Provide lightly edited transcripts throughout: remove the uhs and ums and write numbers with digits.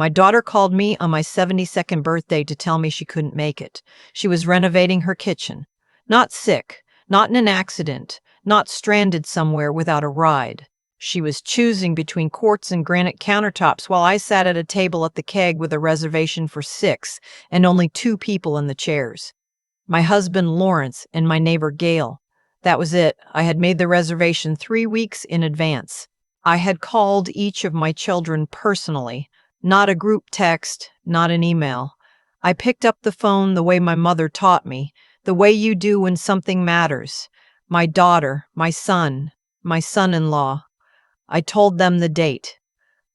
My daughter called me on my 72nd birthday to tell me she couldn't make it. She was renovating her kitchen. Not sick, not in an accident, not stranded somewhere without a ride. She was choosing between quartz and granite countertops while I sat at a table at the Keg with a reservation for 6 and only 2 people in the chairs. My husband Lawrence and my neighbor Gail. That was it. I had made the reservation 3 weeks in advance. I had called each of my children personally. Not a group text, not an email. I picked up the phone the way my mother taught me, the way you do when something matters. My daughter, my son-in-law. I told them the date.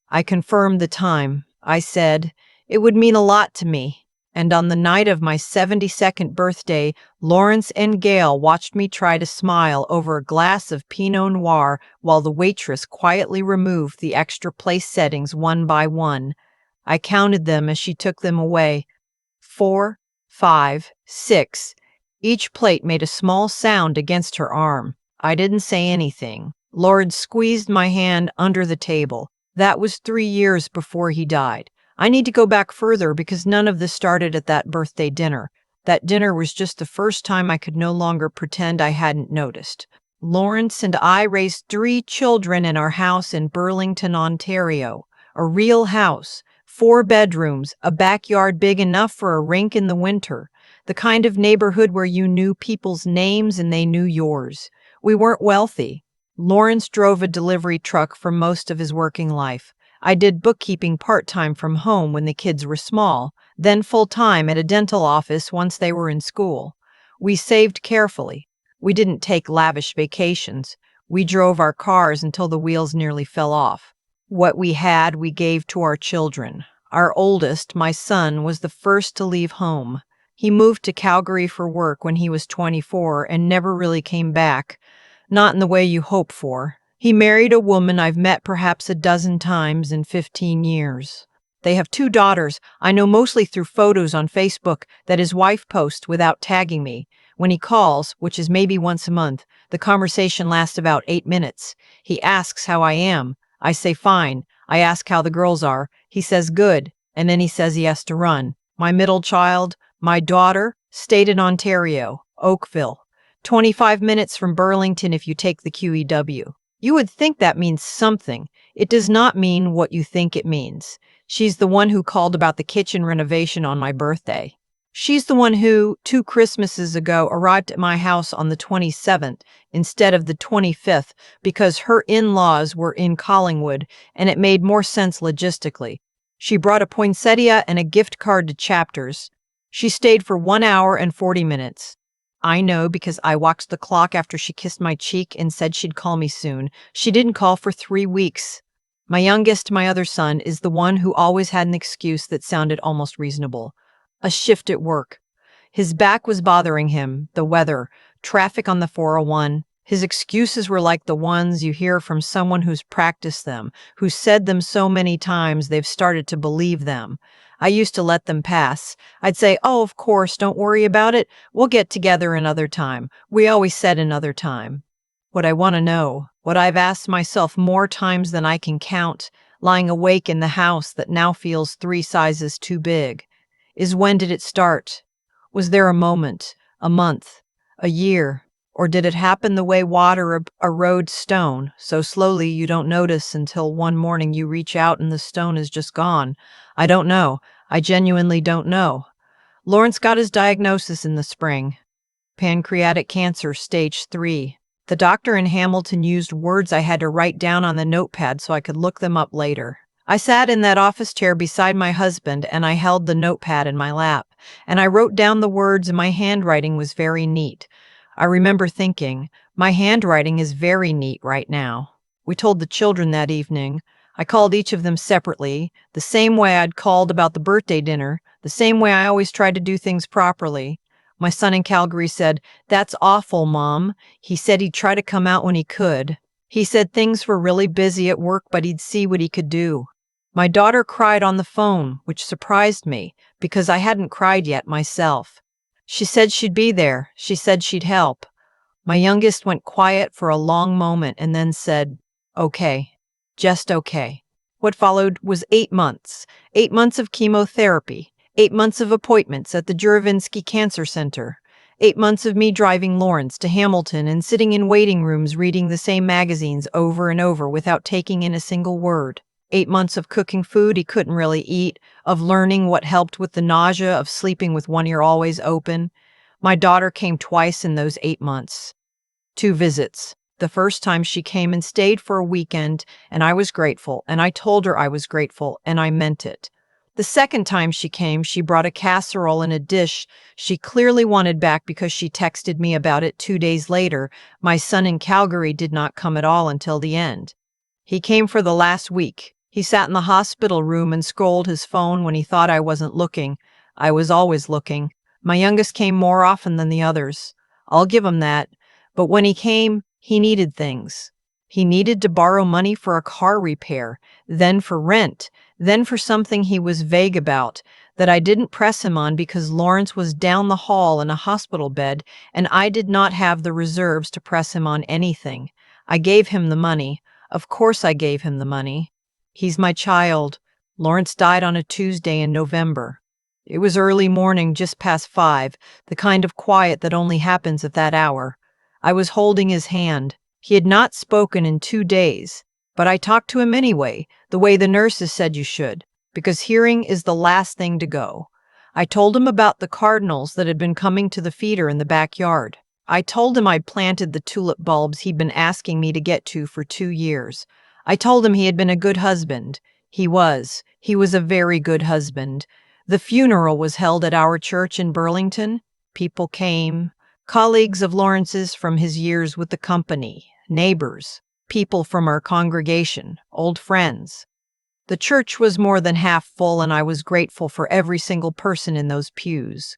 I confirmed the time. I said it would mean a lot to me. And on the night of my 72nd birthday, Lawrence and Gail watched me try to smile over a glass of Pinot Noir while the waitress quietly removed the extra place settings one by one. I counted them as she took them away. 4, 5, 6. Each plate made a small sound against her arm. I didn't say anything. Lawrence squeezed my hand under the table. That was 3 years before he died. I need to go back further because none of this started at that birthday dinner. That dinner was just the first time I could no longer pretend I hadn't noticed. Lawrence and I raised 3 children in our house in Burlington, Ontario. A real house, 4 bedrooms, a backyard big enough for a rink in the winter. The kind of neighborhood where you knew people's names and they knew yours. We weren't wealthy. Lawrence drove a delivery truck for most of his working life. I did bookkeeping part-time from home when the kids were small, then full-time at a dental office once they were in school. We saved carefully. We didn't take lavish vacations. We drove our cars until the wheels nearly fell off. What we had, we gave to our children. Our oldest, my son, was the first to leave home. He moved to Calgary for work when he was 24 and never really came back. Not in the way you hope for. He married a woman I've met perhaps a dozen times in 15 years. They have 2 daughters I know mostly through photos on Facebook that his wife posts without tagging me. When he calls, which is maybe once a month, the conversation lasts about 8 minutes. He asks how I am. I say fine. I ask how the girls are. He says good, and then he says he has to run. My middle child, my daughter, stayed in Ontario, Oakville. 25 minutes from Burlington if you take the QEW. You would think that means something. It does not mean what you think it means. She's the one who called about the kitchen renovation on my birthday. She's the one who, 2 Christmases ago, arrived at my house on the 27th instead of the 25th because her in-laws were in Collingwood and it made more sense logistically. She brought a poinsettia and a gift card to Chapters. She stayed for 1 hour and 40 minutes. I know because I watched the clock after she kissed my cheek and said she'd call me soon. She didn't call for 3 weeks. My youngest, my other son, is the one who always had an excuse that sounded almost reasonable. A shift at work. His back was bothering him, the weather, traffic on the 401. His excuses were like the ones you hear from someone who's practiced them, who's said them so many times they've started to believe them. I used to let them pass. I'd say, oh, of course, don't worry about it. We'll get together another time. We always said another time. What I want to know, what I've asked myself more times than I can count, lying awake in the house that now feels 3 sizes too big, is when did it start? Was there a moment, a month, a year, or did it happen the way water erodes stone, so slowly you don't notice until one morning you reach out and the stone is just gone? I don't know. I genuinely don't know. Lawrence got his diagnosis in the spring. Pancreatic cancer, stage 3. The doctor in Hamilton used words I had to write down on the notepad so I could look them up later. I sat in that office chair beside my husband and I held the notepad in my lap, and I wrote down the words and my handwriting was very neat. I remember thinking, my handwriting is very neat right now. We told the children that evening. I called each of them separately, the same way I'd called about the birthday dinner, the same way I always tried to do things properly. My son in Calgary said, "That's awful, Mom." He said he'd try to come out when he could. He said things were really busy at work, but he'd see what he could do. My daughter cried on the phone, which surprised me, because I hadn't cried yet myself. She said she'd be there. She said she'd help. My youngest went quiet for a long moment and then said, "Okay, just okay." What followed was 8 months. 8 months of chemotherapy. 8 months of appointments at the Juravinsky Cancer Center. 8 months of me driving Lawrence to Hamilton and sitting in waiting rooms reading the same magazines over and over without taking in a single word. 8 months of cooking food he couldn't really eat, of learning what helped with the nausea, of sleeping with one ear always open. My daughter came twice in those 8 months. 2 visits. The first time she came and stayed for a weekend, and I was grateful, and I told her I was grateful, and I meant it. The second time she came, she brought a casserole and a dish she clearly wanted back because she texted me about it 2 days later. My son in Calgary did not come at all until the end. He came for the last week. He sat in the hospital room and scrolled his phone when he thought I wasn't looking. I was always looking. My youngest came more often than the others. I'll give him that. But when he came, he needed things. He needed to borrow money for a car repair, then for rent, then for something he was vague about, that I didn't press him on because Lawrence was down the hall in a hospital bed, and I did not have the reserves to press him on anything. I gave him the money. Of course I gave him the money. He's my child. Lawrence died on a Tuesday in November. It was early morning, just past 5, the kind of quiet that only happens at that hour. I was holding his hand. He had not spoken in 2 days, but I talked to him anyway, the way the nurses said you should, because hearing is the last thing to go. I told him about the cardinals that had been coming to the feeder in the backyard. I told him I'd planted the tulip bulbs he'd been asking me to get to for 2 years. I told him he had been a good husband. He was. He was a very good husband. The funeral was held at our church in Burlington. People came. Colleagues of Lawrence's from his years with the company, neighbors, people from our congregation, old friends. The church was more than half full, and I was grateful for every single person in those pews.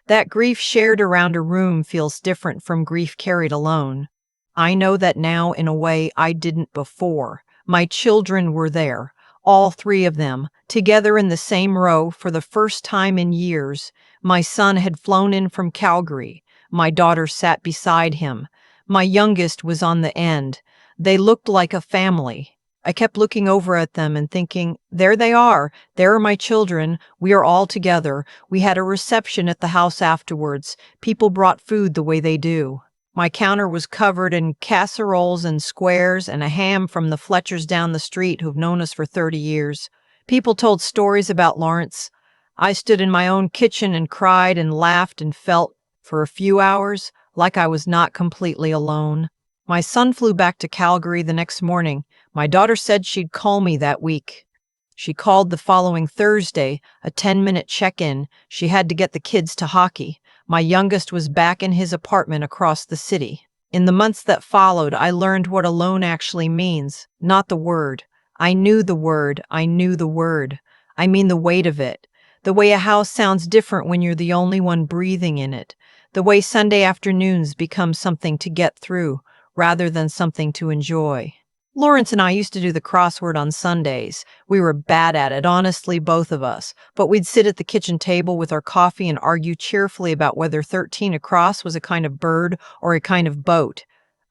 That grief shared around a room feels different from grief carried alone. I know that now in a way I didn't before. My children were there, all 3 of them, together in the same row for the first time in years. My son had flown in from Calgary. My daughter sat beside him. My youngest was on the end. They looked like a family. I kept looking over at them and thinking, there they are. There are my children. We are all together. We had a reception at the house afterwards. People brought food the way they do. My counter was covered in casseroles and squares and a ham from the Fletchers down the street who've known us for 30 years. People told stories about Lawrence. I stood in my own kitchen and cried and laughed and felt, for a few hours, like I was not completely alone. My son flew back to Calgary the next morning. My daughter said she'd call me that week. She called the following Thursday, a 10-minute check-in. She had to get the kids to hockey. My youngest was back in his apartment across the city. In the months that followed, I learned what alone actually means, not the word. I knew the word. I knew the word. I mean the weight of it. The way a house sounds different when you're the only one breathing in it. The way Sunday afternoons become something to get through rather than something to enjoy. Lawrence and I used to do the crossword on Sundays. We were bad at it, honestly, both of us. But we'd sit at the kitchen table with our coffee and argue cheerfully about whether 13 across was a kind of bird or a kind of boat.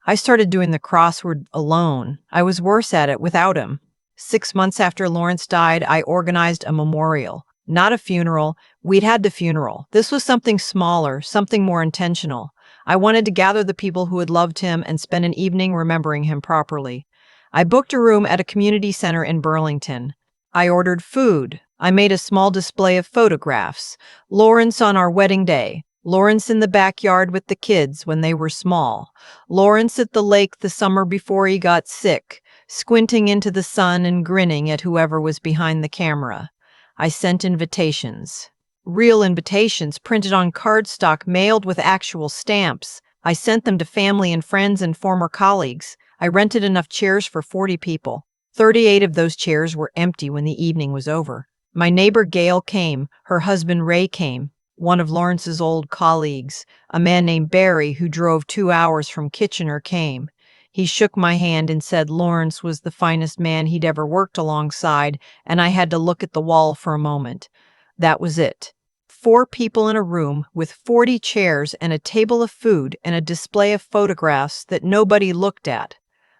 I started doing the crossword alone. I was worse at it without him. 6 months after Lawrence died, I organized a memorial. Not a funeral. We'd had the funeral. This was something smaller, something more intentional. I wanted to gather the people who had loved him and spend an evening remembering him properly. I booked a room at a community center in Burlington. I ordered food. I made a small display of photographs. Lawrence on our wedding day. Lawrence in the backyard with the kids when they were small. Lawrence at the lake the summer before he got sick, squinting into the sun and grinning at whoever was behind the camera. I sent invitations. Real invitations printed on cardstock mailed with actual stamps. I sent them to family and friends and former colleagues. I rented enough chairs for 40 people. 38 of those chairs were empty when the evening was over. My neighbor Gail came. Her husband Ray came. One of Lawrence's old colleagues, a man named Barry who drove 2 hours from Kitchener, came. He shook my hand and said Lawrence was the finest man he'd ever worked alongside, and I had to look at the wall for a moment. That was it. 4 people in a room with 40 chairs and a table of food and a display of photographs that nobody looked at.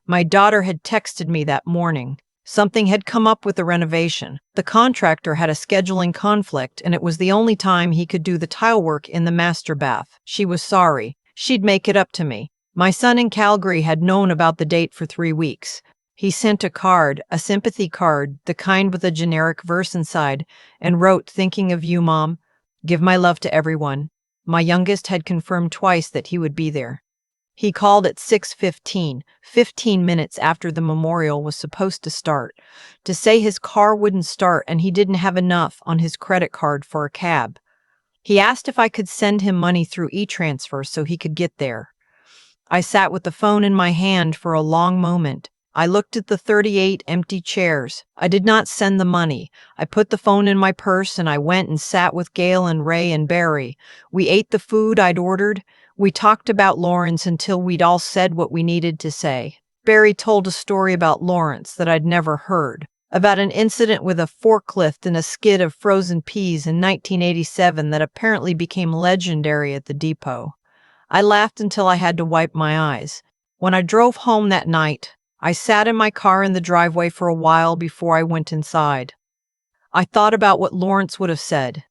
My daughter had texted me that morning. Something had come up with the renovation. The contractor had a scheduling conflict, and it was the only time he could do the tile work in the master bath. She was sorry. She'd make it up to me. My son in Calgary had known about the date for 3 weeks. He sent a card, a sympathy card, the kind with a generic verse inside, and wrote, "Thinking of you, Mom. Give my love to everyone." My youngest had confirmed twice that he would be there. He called at 6:15, 15 minutes after the memorial was supposed to start, to say his car wouldn't start and he didn't have enough on his credit card for a cab. He asked if I could send him money through e-transfer so he could get there. I sat with the phone in my hand for a long moment. I looked at the 38 empty chairs. I did not send the money. I put the phone in my purse and I went and sat with Gail and Ray and Barry. We ate the food I'd ordered. We talked about Lawrence until we'd all said what we needed to say. Barry told a story about Lawrence that I'd never heard, about an incident with a forklift and a skid of frozen peas in 1987 that apparently became legendary at the depot. I laughed until I had to wipe my eyes. When I drove home that night, I sat in my car in the driveway for a while before I went inside. I thought about what Lawrence would have said.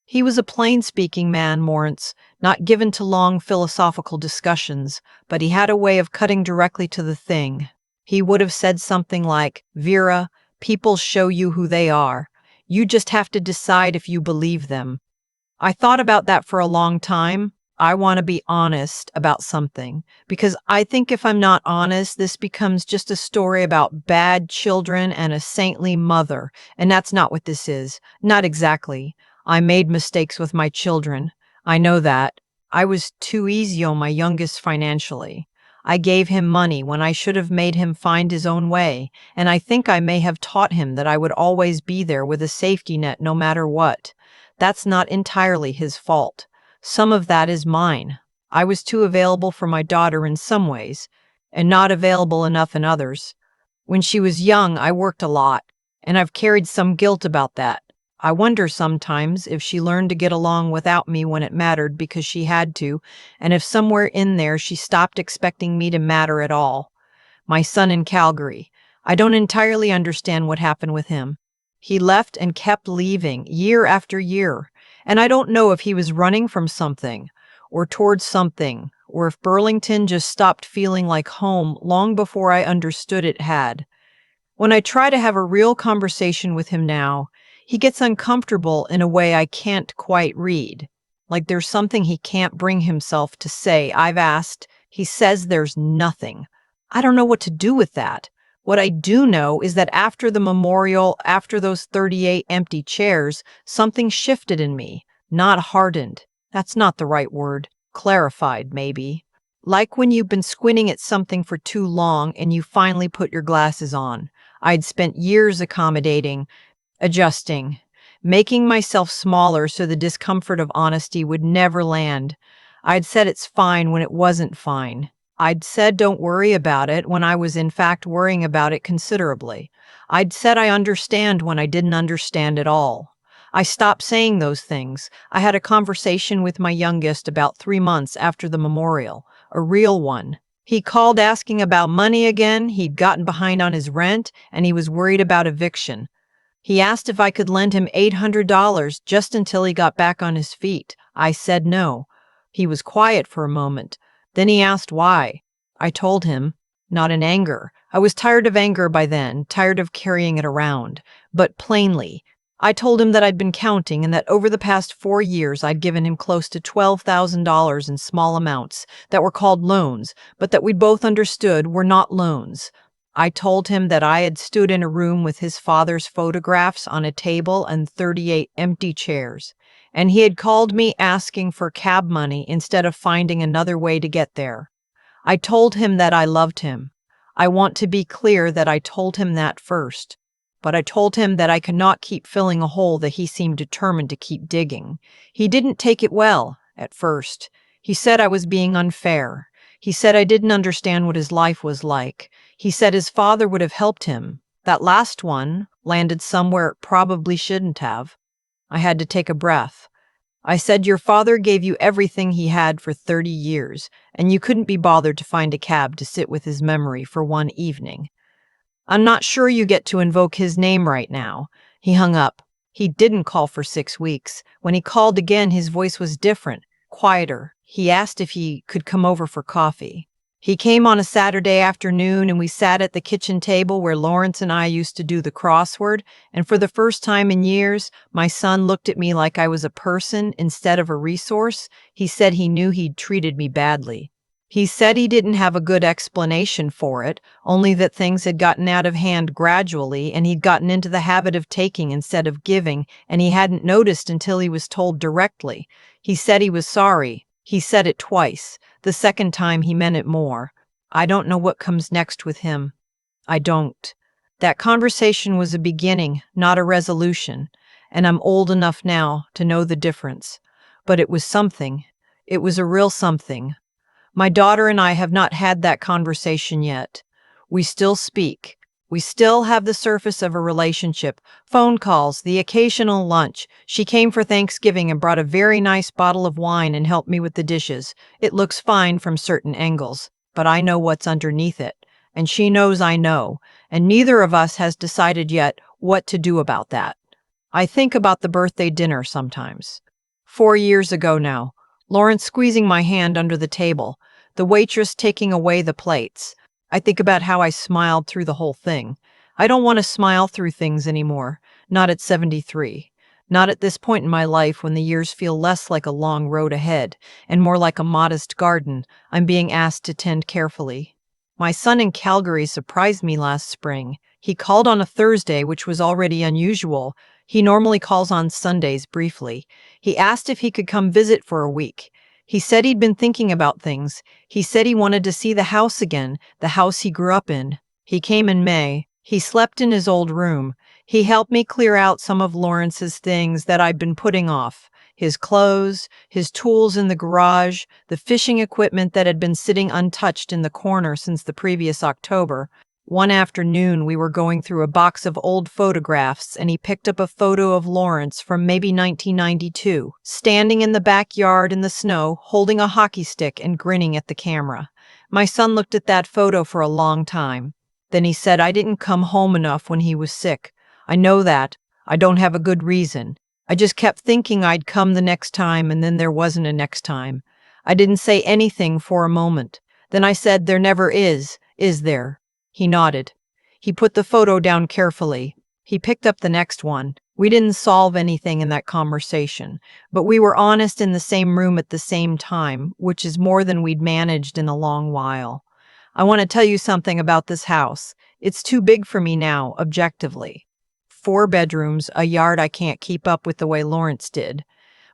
He was a plain-speaking man, Lawrence, not given to long philosophical discussions, but he had a way of cutting directly to the thing. He would have said something like, "Vera, people show you who they are. You just have to decide if you believe them." I thought about that for a long time. I want to be honest about something, because I think if I'm not honest, this becomes just a story about bad children and a saintly mother, and that's not what this is. Not exactly. I made mistakes with my children. I know that. I was too easy on my youngest financially. I gave him money when I should have made him find his own way, and I think I may have taught him that I would always be there with a safety net no matter what. That's not entirely his fault. Some of that is mine. I was too available for my daughter in some ways, and not available enough in others. When she was young, I worked a lot, and I've carried some guilt about that. I wonder sometimes if she learned to get along without me when it mattered because she had to, and if somewhere in there she stopped expecting me to matter at all. My son in Calgary. I don't entirely understand what happened with him. He left and kept leaving year after year. And I don't know if he was running from something or towards something, or if Burlington just stopped feeling like home long before I understood it had. When I try to have a real conversation with him now, he gets uncomfortable in a way I can't quite read. Like there's something he can't bring himself to say. I've asked. He says there's nothing. I don't know what to do with that. What I do know is that after the memorial, after those 38 empty chairs, something shifted in me. Not hardened. That's not the right word. Clarified, maybe. Like when you've been squinting at something for too long and you finally put your glasses on. I'd spent years accommodating, adjusting, making myself smaller so the discomfort of honesty would never land. I'd said it's fine when it wasn't fine. I'd said don't worry about it when I was in fact worrying about it considerably. I'd said I understand when I didn't understand at all. I stopped saying those things. I had a conversation with my youngest about 3 months after the memorial, a real one. He called asking about money again. He'd gotten behind on his rent, and he was worried about eviction. He asked if I could lend him $800 just until he got back on his feet. I said no. He was quiet for a moment. Then he asked why. I told him, not in anger. I was tired of anger by then, tired of carrying it around. But plainly, I told him that I'd been counting and that over the past 4 years I'd given him close to $12,000 in small amounts that were called loans, but that we both understood were not loans. I told him that I had stood in a room with his father's photographs on a table and 38 empty chairs, and he had called me asking for cab money instead of finding another way to get there. I told him that I loved him. I want to be clear that I told him that first, but I told him that I could not keep filling a hole that he seemed determined to keep digging. He didn't take it well at first. He said I was being unfair. He said I didn't understand what his life was like. He said his father would have helped him. That last one landed somewhere it probably shouldn't have. I had to take a breath. I said, your father gave you everything he had for 30 years, and you couldn't be bothered to find a cab to sit with his memory for one evening. I'm not sure you get to invoke his name right now." He hung up. He didn't call for 6 weeks. When he called again, his voice was different, quieter. He asked if he could come over for coffee. He came on a Saturday afternoon and we sat at the kitchen table where Lawrence and I used to do the crossword, and for the first time in years, my son looked at me like I was a person instead of a resource. He said he knew he'd treated me badly. He said he didn't have a good explanation for it, only that things had gotten out of hand gradually and he'd gotten into the habit of taking instead of giving, and he hadn't noticed until he was told directly. He said he was sorry. He said it twice. The second time he meant it more. I don't know what comes next with him. I don't. That conversation was a beginning, not a resolution, and I'm old enough now to know the difference. But it was something. It was a real something. My daughter and I have not had that conversation yet. We still speak. We still have the surface of a relationship, phone calls, the occasional lunch. She came for Thanksgiving and brought a very nice bottle of wine and helped me with the dishes. It looks fine from certain angles, but I know what's underneath it, and she knows I know, and neither of us has decided yet what to do about that. I think about the birthday dinner sometimes. 4 years ago now, Lawrence squeezing my hand under the table, the waitress taking away the plates. I think about how I smiled through the whole thing. I don't want to smile through things anymore, not at 73. Not at this point in my life when the years feel less like a long road ahead and more like a modest garden I'm being asked to tend carefully. My son in Calgary surprised me last spring. He called on a Thursday, which was already unusual. He normally calls on Sundays briefly. He asked if he could come visit for a week. He said he'd been thinking about things. He said he wanted to see the house again, the house he grew up in. He came in May. He slept in his old room. He helped me clear out some of Lawrence's things that I'd been putting off. His clothes, his tools in the garage, the fishing equipment that had been sitting untouched in the corner since the previous October. One afternoon, we were going through a box of old photographs, and he picked up a photo of Lawrence from maybe 1992, standing in the backyard in the snow, holding a hockey stick and grinning at the camera. My son looked at that photo for a long time. Then he said, "I didn't come home enough when he was sick. I know that. I don't have a good reason. I just kept thinking I'd come the next time, and then there wasn't a next time." I didn't say anything for a moment. Then I said, "There never is there?" He nodded. He put the photo down carefully. He picked up the next one. We didn't solve anything in that conversation, but we were honest in the same room at the same time, which is more than we'd managed in a long while. I want to tell you something about this house. It's too big for me now, objectively. 4 bedrooms, a yard I can't keep up with the way Lawrence did.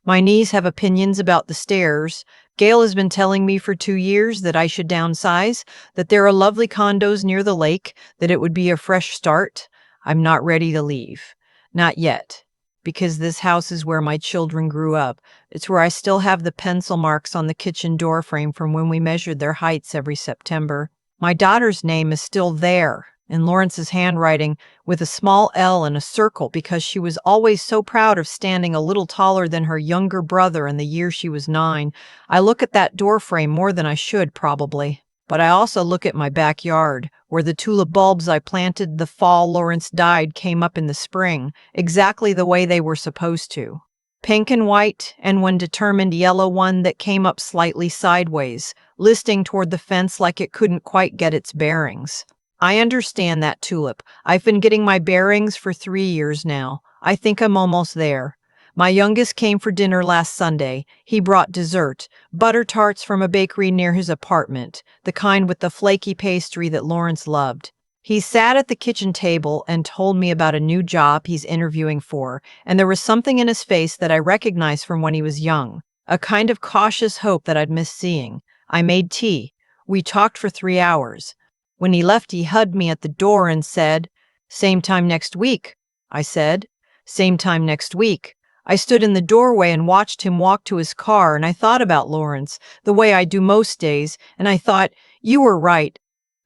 My niece have opinions about the stairs. Gail has been telling me for 2 years that I should downsize, that there are lovely condos near the lake, that it would be a fresh start. I'm not ready to leave. Not yet. Because this house is where my children grew up. It's where I still have the pencil marks on the kitchen door frame from when we measured their heights every September. My daughter's name is still there, in Lawrence's handwriting, with a small L and a circle, because she was always so proud of standing a little taller than her younger brother in the year she was 9. I look at that door frame more than I should, probably. But I also look at my backyard, where the tulip bulbs I planted the fall Lawrence died came up in the spring, exactly the way they were supposed to. Pink and white, and one determined yellow one that came up slightly sideways, listing toward the fence like it couldn't quite get its bearings. I understand that tulip. I've been getting my bearings for 3 years now. I think I'm almost there. My youngest came for dinner last Sunday. He brought dessert, butter tarts from a bakery near his apartment, the kind with the flaky pastry that Lawrence loved. He sat at the kitchen table and told me about a new job he's interviewing for, and there was something in his face that I recognized from when he was young, a kind of cautious hope that I'd missed seeing. I made tea. We talked for 3 hours. When he left, he hugged me at the door and said, "Same time next week." I said, "Same time next week." I stood in the doorway and watched him walk to his car, and I thought about Lawrence, the way I do most days, and I thought, you were right.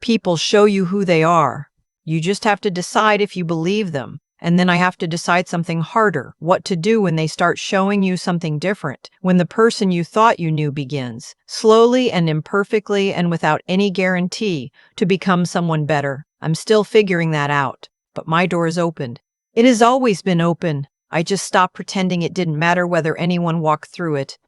People show you who they are. You just have to decide if you believe them. And then I have to decide something harder, what to do when they start showing you something different, when the person you thought you knew begins, slowly and imperfectly and without any guarantee, to become someone better. I'm still figuring that out, but my door is opened. It has always been open. I just stopped pretending it didn't matter whether anyone walked through it.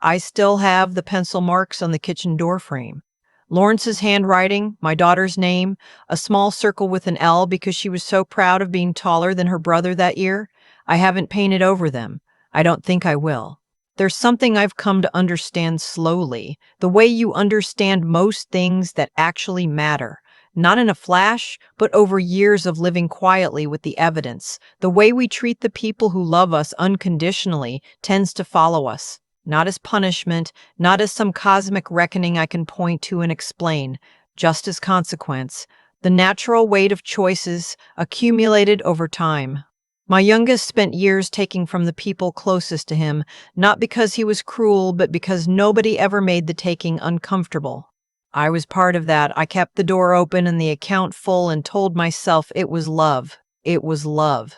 I still have the pencil marks on the kitchen door frame. Lawrence's handwriting, my daughter's name, a small circle with an L because she was so proud of being taller than her brother that year. I haven't painted over them. I don't think I will. There's something I've come to understand slowly, the way you understand most things that actually matter. Not in a flash, but over years of living quietly with the evidence. The way we treat the people who love us unconditionally tends to follow us. Not as punishment, not as some cosmic reckoning I can point to and explain, just as consequence, the natural weight of choices accumulated over time. My youngest spent years taking from the people closest to him, not because he was cruel, but because nobody ever made the taking uncomfortable. I was part of that. I kept the door open and the account full and told myself it was love. It was love.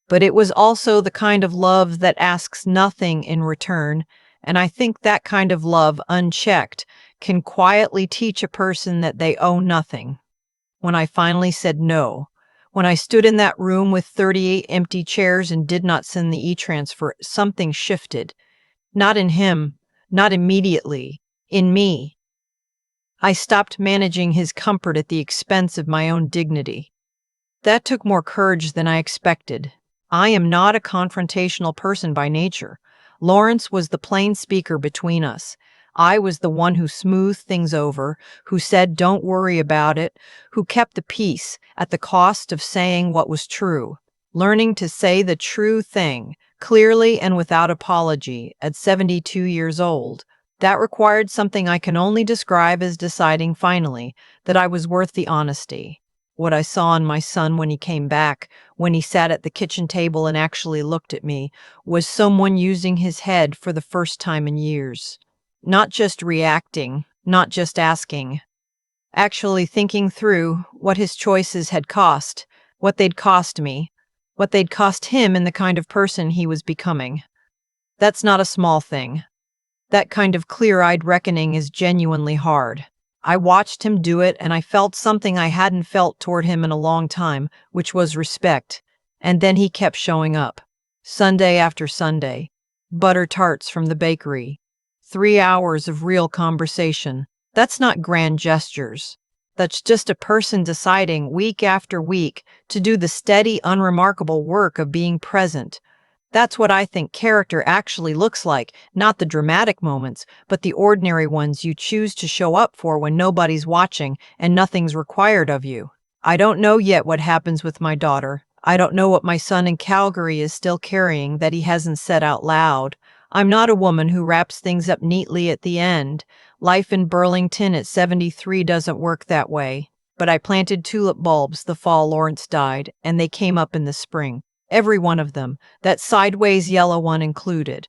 But it was also the kind of love that asks nothing in return. And I think that kind of love, unchecked, can quietly teach a person that they owe nothing. When I finally said no, when I stood in that room with 38 empty chairs and did not send the e-transfer, something shifted. Not in him, not immediately, in me. I stopped managing his comfort at the expense of my own dignity. That took more courage than I expected. I am not a confrontational person by nature. Lawrence was the plain speaker between us. I was the one who smoothed things over, who said don't worry about it, who kept the peace at the cost of saying what was true. Learning to say the true thing, clearly and without apology, at 72 years old. That required something I can only describe as deciding finally that I was worth the honesty. What I saw in my son when he came back, when he sat at the kitchen table and actually looked at me, was someone using his head for the first time in years. Not just reacting, not just asking. Actually thinking through what his choices had cost, what they'd cost me, what they'd cost him and the kind of person he was becoming. That's not a small thing. That kind of clear-eyed reckoning is genuinely hard. I watched him do it, and I felt something I hadn't felt toward him in a long time, which was respect. And then he kept showing up. Sunday after Sunday. Butter tarts from the bakery. 3 hours of real conversation. That's not grand gestures. That's just a person deciding week after week to do the steady, unremarkable work of being present. That's what I think character actually looks like, not the dramatic moments, but the ordinary ones you choose to show up for when nobody's watching and nothing's required of you. I don't know yet what happens with my daughter. I don't know what my son in Calgary is still carrying that he hasn't said out loud. I'm not a woman who wraps things up neatly at the end. Life in Burlington at 73 doesn't work that way. But I planted tulip bulbs the fall Lawrence died, and they came up in the spring. Every one of them, that sideways yellow one included.